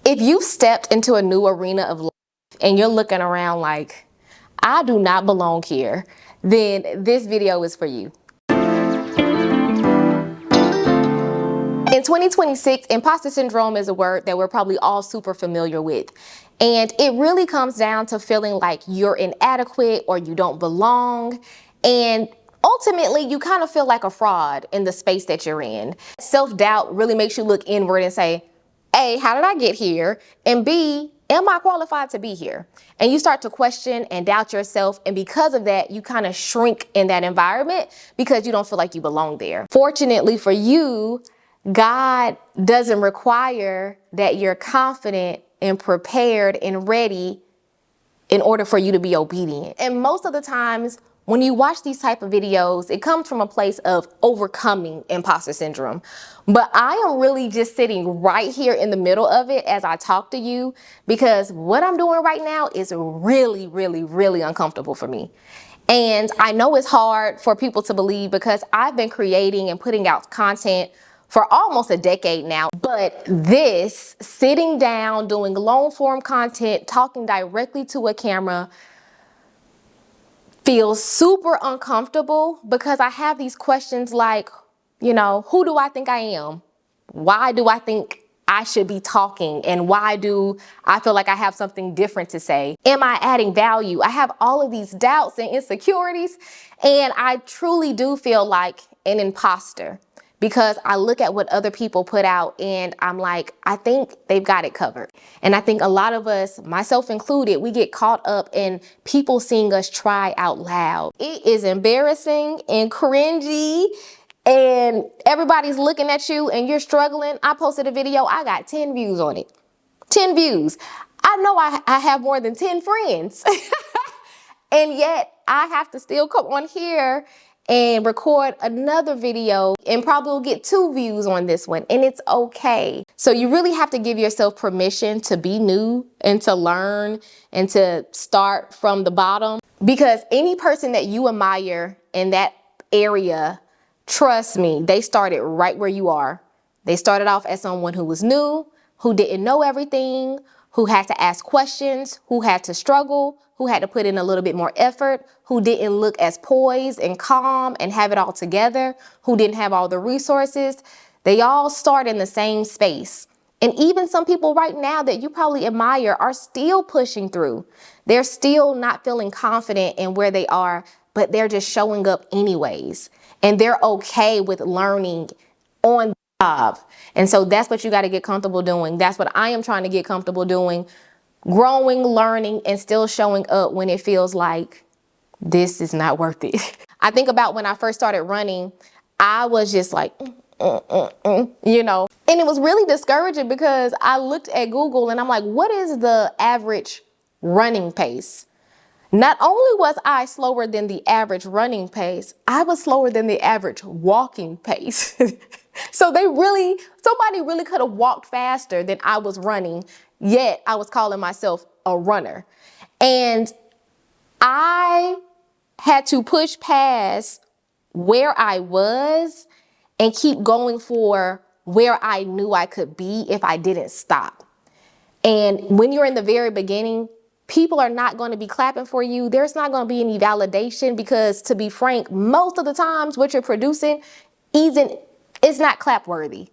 If you've stepped into a new arena of life and you're looking around like, I do not belong here, then this video is for you. In 2026, imposter syndrome is a word that we're probably all super familiar with. And it really comes down to feeling like you're inadequate or you don't belong. And ultimately, you kind of feel like a fraud in the space that you're in. Self-doubt really makes you look inward and say, A, how did I get here? And B, am I qualified to be here? And you start to question and doubt yourself. And because of that, you kind of shrink in that environment because you don't feel like you belong there. Fortunately for you, God doesn't require that you're confident and prepared and ready in order for you to be obedient. And most of the times when you watch these type of videos, it comes from a place of overcoming imposter syndrome. But I am really just sitting right here in the middle of it as I talk to you, because what I'm doing right now is really, really, really uncomfortable for me. And I know it's hard for people to believe because I've been creating and putting out content for almost a decade now. But this, sitting down, doing long form content, talking directly to a camera, feels super uncomfortable because I have these questions like, you know, who do I think I am? Why do I think I should be talking? And why do I feel like I have something different to say? Am I adding value? I have all of these doubts and insecurities, and I truly do feel like an imposter because I look at what other people put out and I'm like, I think they've got it covered. And I think a lot of us, myself included, we get caught up in people seeing us try out loud. It is embarrassing and cringy, and everybody's looking at you and you're struggling. I posted a video, I got 10 views on it. 10 views. I know I have more than 10 friends. And yet I have to still come on here and record another video and probably will get 2 views on this one, and it's okay. So you really have to give yourself permission to be new and to learn and to start from the bottom, because any person that you admire in that area, trust me, they started right where you are. They started off as someone who was new, who didn't know everything, who had to ask questions, who had to struggle, who had to put in a little bit more effort, who didn't look as poised and calm and have it all together, who didn't have all the resources. They all start in the same space. And even some people right now that you probably admire are still pushing through. They're still not feeling confident in where they are, but they're just showing up anyways. And they're okay with learning on the job. And so that's what you got to get comfortable doing. That's what I am trying to get comfortable doing. Growing, learning, and still showing up when it feels like this is not worth it. I think about when I first started running, I was just like, you know, and it was really discouraging because I looked at Google and I'm like, what is the average running pace? Not only was I slower than the average running pace, I was slower than the average walking pace. So somebody really could have walked faster than I was running, yet I was calling myself a runner. And I had to push past where I was and keep going for where I knew I could be if I didn't stop. And when you're in the very beginning, people are not going to be clapping for you. There's not going to be any validation because, to be frank, most of the times what you're producing it's not clap worthy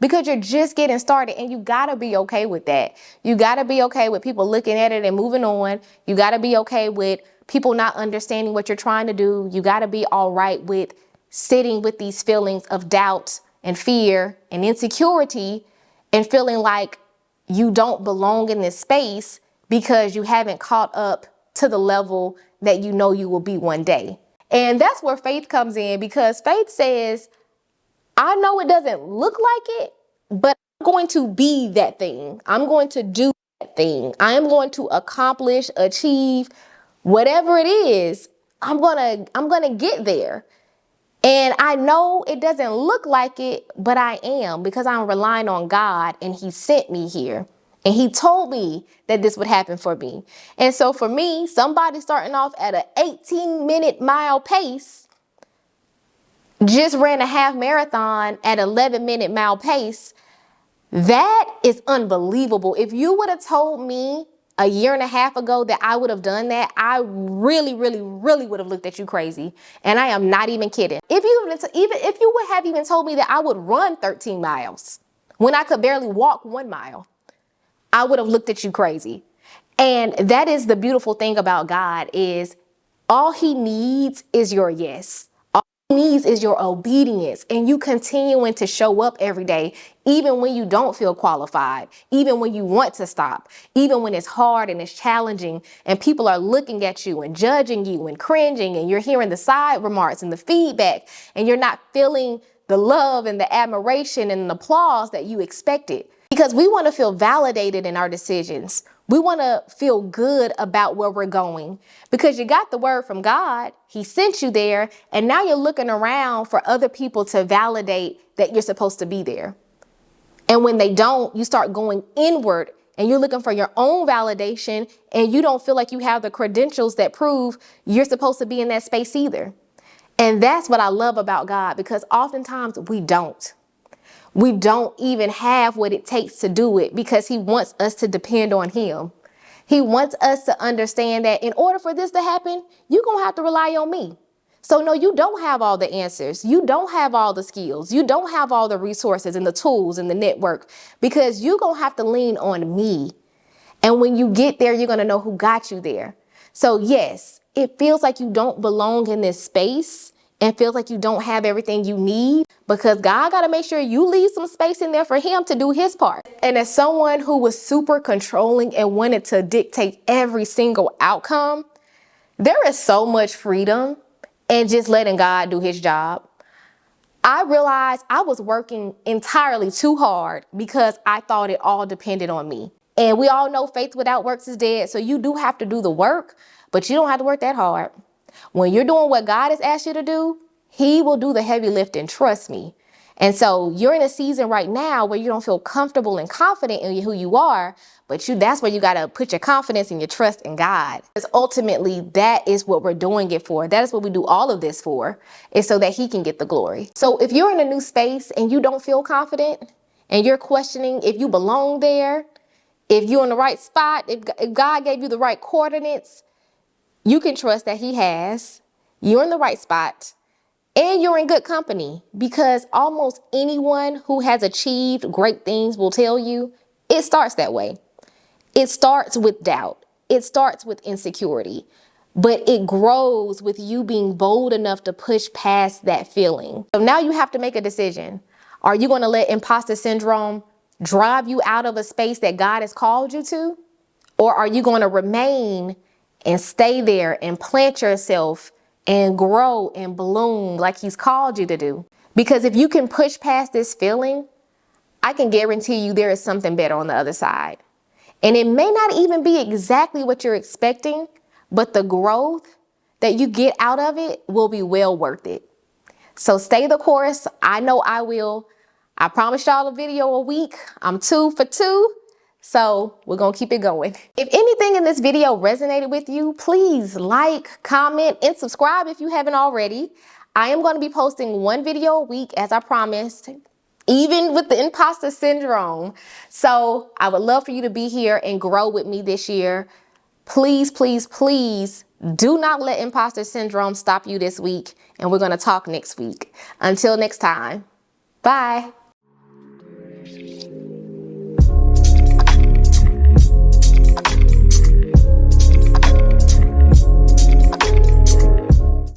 because you're just getting started, and you got to be okay with that. You got to be okay with people looking at it and moving on. You got to be okay with people not understanding what you're trying to do. You got to be all right with sitting with these feelings of doubt and fear and insecurity and feeling like you don't belong in this space because you haven't caught up to the level that you know you will be one day. And that's where faith comes in, because faith says, I know it doesn't look like it, but I'm going to be that thing. I'm going to do that thing. I am going to accomplish, achieve, whatever it is. I'm gonna get there. And I know it doesn't look like it, but I am, because I'm relying on God, and He sent me here. And He told me that this would happen for me. And so for me, somebody starting off at an 18-minute mile pace just ran a half marathon at 11-minute mile pace. That is unbelievable. If you would have told me a year and a half ago that I would have done that, I really, really, really would have looked at you crazy. And I am not even kidding. Even if you would have even told me that I would run 13 miles when I could barely walk 1 mile, I would have looked at you crazy. And that is the beautiful thing about God, is all he needs is your yes. All he needs is your obedience, and you continuing to show up every day, even when you don't feel qualified, even when you want to stop, even when it's hard and it's challenging and people are looking at you and judging you and cringing, and you're hearing the side remarks and the feedback, and you're not feeling the love and the admiration and the applause that you expected. Because we want to feel validated in our decisions. We want to feel good about where we're going, because you got the word from God. He sent you there, and now you're looking around for other people to validate that you're supposed to be there. And when they don't, you start going inward and you're looking for your own validation, and you don't feel like you have the credentials that prove you're supposed to be in that space either. And that's what I love about God, because oftentimes we don't. We don't even have what it takes to do it, because he wants us to depend on him. He wants us to understand that in order for this to happen, you're going to have to rely on me. So no, you don't have all the answers. You don't have all the skills. You don't have all the resources and the tools and the network, because you're going to have to lean on me. And when you get there, you're going to know who got you there. So yes, it feels like you don't belong in this space and feels like you don't have everything you need, because God got to make sure you leave some space in there for him to do his part. And as someone who was super controlling and wanted to dictate every single outcome, there is so much freedom in just letting God do his job. I realized I was working entirely too hard because I thought it all depended on me. And we all know faith without works is dead. So you do have to do the work, but you don't have to work that hard. When you're doing what God has asked you to do, he will do the heavy lifting, trust me. And so you're in a season right now where you don't feel comfortable and confident in who you are, but that's where you got to put your confidence and your trust in God. Because ultimately, that is what we're doing it for. That is what we do all of this for, is so that he can get the glory. So if you're in a new space and you don't feel confident and you're questioning if you belong there, if you're in the right spot, if God gave you the right coordinates, you can trust that he has. You're in the right spot and you're in good company, because almost anyone who has achieved great things will tell you it starts that way. It starts with doubt. It starts with insecurity, but it grows with you being bold enough to push past that feeling. So now you have to make a decision. Are you going to let imposter syndrome drive you out of a space that God has called you to? Or are you going to remain and stay there and plant yourself and grow and bloom like he's called you to do? Because if you can push past this feeling, I can guarantee you there is something better on the other side. And it may not even be exactly what you're expecting, but the growth that you get out of it will be well worth it. So stay the course. I know I will. I promised y'all a video a week. I'm 2 for 2. So we're going to keep it going. If anything in this video resonated with you, please like, comment, and subscribe if you haven't already. I am going to be posting 1 video a week, as I promised, even with the imposter syndrome. So I would love for you to be here and grow with me this year. Please, please, please do not let imposter syndrome stop you this week. And we're going to talk next week. Until next time, bye.